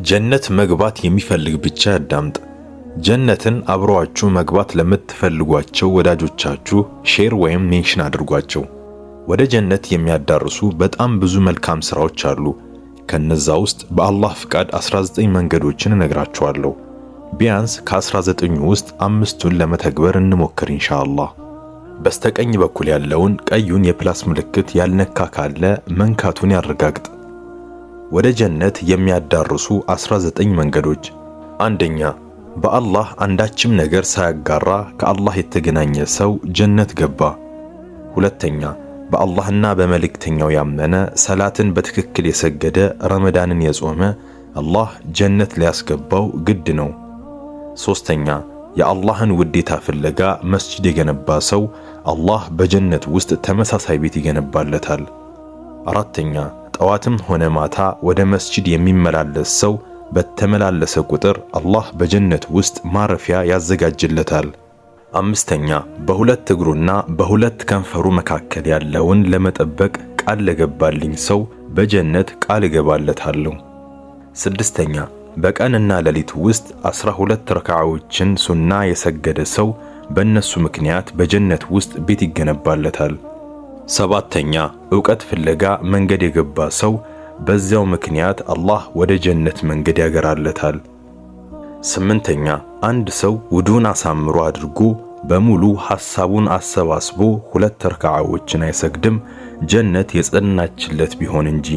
ጀነት መግባት የሚፈልግ ብቻ ያዳምጥ። ጀነትን አብረዋችሁ መግባት ለምትፈልጓቸው ወዳጆቻችሁ ሼር ወይም ሜንሽን አድርጓቸው። ወደ ጀነት የሚያዳርሱ በጣም ብዙ መልካም ስራዎች አሉ። ከነዛ ውስጥ በአላህ ፍቃድ 19 መንገዶችን እነግራችኋለሁ። ቢያንስ ከ19ኙ ውስጥ 5ቱን ለመተግበር እንሞክር ኢንሻአላህ። በስተቀኝ በኩል ያለውን ቀዩን የፕላስ ምልክት ያልነካ ካለ መንካቱን ያረጋግጥ። ወደ ጀነት የሚያዳርሱ 19 መንገዶች። አንደኛ፣ በአላህ አንዳችም ነገር ሳያጋራ ከአላህ የተገናኘ ሰው ጀነት ገባ። ሁለተኛ፣ በአላህና በመልእክተኛው ያመነ ሰላትን በትክክል የሰገደ ረመዳንን የጾመ አላህ ጀነት ሊያስገባው ግድ ነው። ሶስተኛ፣ የአላህን ውዴታ ፍለጋ መስጂድ የገነባ ሰው አላህ በጀነት ውስጥ ተመሳሳይ ቤት ይገነባለታል። አራተኛ፣ ጠዋትም ሆነ ማታ ወደ መስጂድ የሚመላለስ ሰው በተመላለሰ ቁጥር አላህ በጀነት ውስጥ ማረፊያ ያዘጋጅለታል። አምስተኛ፣ በሁለት እግሩና በሁለት ከንፈሩ መካከል ያለውን ለመጠበቅ ቃል ለገባልኝ ሰው በጀነት ቃል እገባለታለሁ። ስድስተኛ፣ በቀንና ሌሊት ውስጥ 12 ረካዓዎችን ሱና የሰገደ ሰው በእነሱ ምክንያት በጀነት ውስጥ ቤት ይገነባለታል። ሰባተኛ፣ ዕውቀት ፍለጋ መንገድ የገባ ሰው በዚያው ምክንያት አላህ ወደ ጀነት መንገድ ያገራለታል። ስምንተኛ፣ አንድ ሰው ውዱን አሳምሮ አድርጎ በሙሉ ሐሳቡን አሰባስቦ 2 ረካዓዎችን አይሰግድም ጀነት የጸናችለት ቢሆን እንጂ።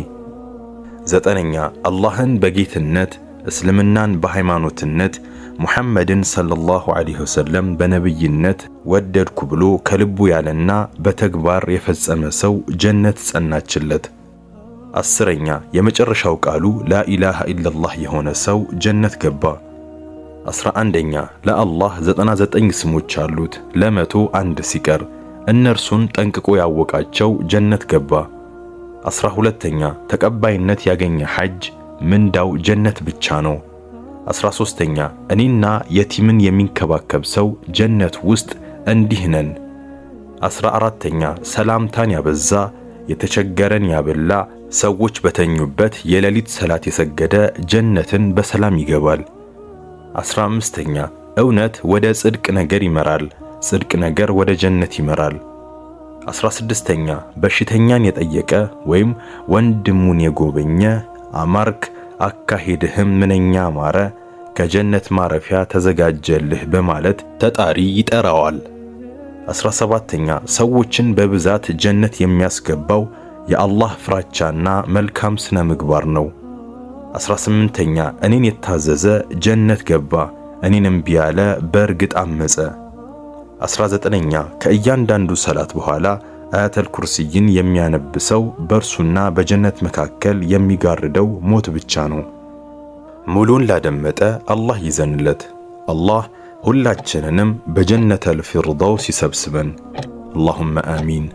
ዘጠነኛ፣ አላህን በጌትነት እስልምናን በሃይማኖትነት ሙሐመድን ሰለላሁ ዐለይሂ ወሰለም በነብይነት ወደድኩ ብሎ ከልቡ ያለና በተግባር የፈጸመ ሰው ጀነት ጸናችለት። አስረኛ፣ የመጨረሻው ቃሉ ላኢላሃ ኢላላህ የሆነ ሰው ጀነት ገባ። 11ኛ፣ ለአላህ 99 ስሞች አሉት፣ ለ100 አንድ ሲቀር እነርሱን ጠንቅቆ ያወቃቸው ጀነት ገባ። 12ኛ፣ ተቀባይነት ያገኘ ሐጅ ምንዳው ጀነት ብቻ ነው። 13ኛ፣ እኔና የቲምን የሚንከባከብ ሰው ጀነት ውስጥ እንዲህ ነን። 14ኛ፣ ሰላምታን ያበዛ የተቸገረን ያበላ ሰዎች በተኙበት የሌሊት ሰላት የሰገደ ጀነትን በሰላም ይገባል። 15ኛ፣ እውነት ወደ ጽድቅ ነገር ይመራል፣ ጽድቅ ነገር ወደ ጀነት ይመራል። 16ኛ፣ በሽተኛን የጠየቀ ወይም ወንድሙን የጎበኘ አማርክ አካሄድህም ምንኛ ማረ ከጀነት ማረፊያ ተዘጋጀልህ በማለት ተጣሪ ይጠራዋል። 17ኛ፣ ሰዎችን በብዛት ጀነት የሚያስገባው የአላህ ፍራቻና መልካም ስነ ምግባር ነው። 18ኛ፣ እኔን የታዘዘ ጀነት ገባ፣ እኔን እምቢ ያለ በእርግጥ አመፀ። 19ኛ፣ ከእያንዳንዱ ሰላት በኋላ አያተል ኩርሲይን የሚያነብ ሰው በእርሱና በጀነት መካከል የሚጋርደው ሞት ብቻ ነው። ሙሉን ላደመጠ አላህ ይዘንለት። አላህ ሁላችንንም በጀነተል ፊርደውስ ይሰብስበን። አላሁመ አሚን።